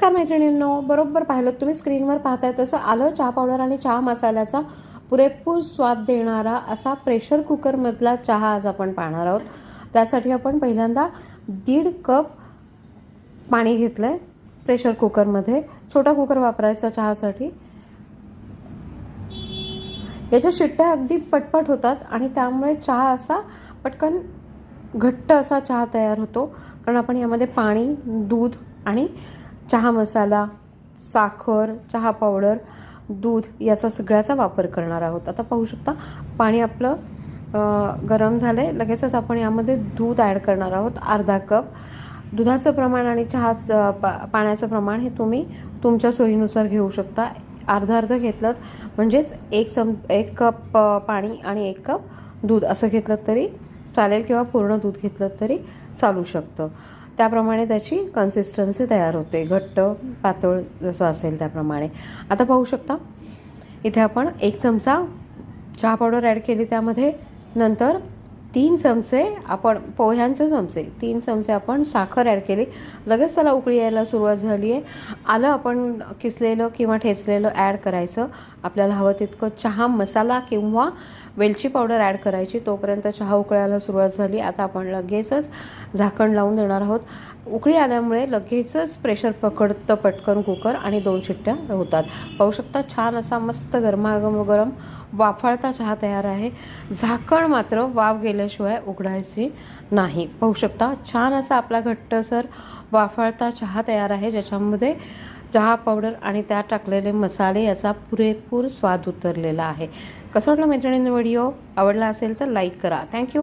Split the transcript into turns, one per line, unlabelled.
नमस्कार मैत्रिणींनो, बरोबर पाहिलं तुम्ही स्क्रीनवर पाहताय तसं आलं चहा पावडर आणि चहा मसाल्याचा पुरेपूर स्वाद देणारा असा प्रेशर कुकरमधला चहा आज आपण पाहणार आहोत। त्यासाठी आपण पहिल्यांदा 1.5 कप पाणी घेतलं आहे प्रेशर कुकरमध्ये। छोटा कुकर वापरायचा चहासाठी। याच्या शिट्ट्या अगदी पटपट होतात आणि त्यामुळे चहा असा पटकन घट्ट असा चहा तयार होतो, कारण आपण यामध्ये पाणी, दूध आणि चहा मसाला, साखर, चहा पावडर, दूध याचा सगळ्याचा वापर करणार आहोत। आता पाहू शकता पाणी आपलं गरम झालंय। लगेचच आपण यामध्ये दूध ॲड करणार आहोत, अर्धा कप। दुधाचं प्रमाण आणि पाण्याचं प्रमाण हे तुम्ही तुमच्या सोयीनुसार घेऊ शकता। अर्धा अर्ध घेतलं म्हणजेच एक कप पाणी आणि 1 कप दूध असं घेतलं तरी चालेल, किंवा पूर्ण दूध घेतलं तरी चालू शकतं। त्याप्रमाणे त्याची कन्सिस्टन्सी तयार होते, घट्ट पातळ जसं असेल त्याप्रमाणे। आता पाहू शकता इथे आपण 1 चमचा चहा पावडर ॲड केली, त्यामध्ये नंतर 3 चमचे आपण पोह्यांचे चमचे 3 चमचे आपण साखर ॲड केली। लगेच त्याला उकळी यायला सुरुवात झाली आहे। आलं आपण किसलेलं किंवा ठेचलेलं ॲड करायचं। आपल्याला हवं तितकं चहा मसाला किंवा वेलची पावडर ॲड करायची। तोपर्यंत चहा उकळायला सुरुवात झाली। आता आपण लगेचच झाकण लावून देणार आहोत। उकळी आल्यामुळे लगेचच प्रेशर पकडतं पटकन कुकर आणि 2 शिट्ट्या होतात। पाहू शकता छान असा मस्त गरमागरम वाफाळता चहा तयार आहे। झाकण मात्र वाफ गेल्याशिवाय उघडायची नाही। पाहू शकता छान असा आपला घट्टसर वाफाळता चहा तयार आहे, ज्याच्यामध्ये चहा पावडर आणि त्यात टाकलेले मसाले याचा पुरेपूर स्वाद उतरलेला आहे। कसं वाटलं मैत्रिणींनो व्हिडिओ? आवडला असेल तर लाईक करा। थँक्यू।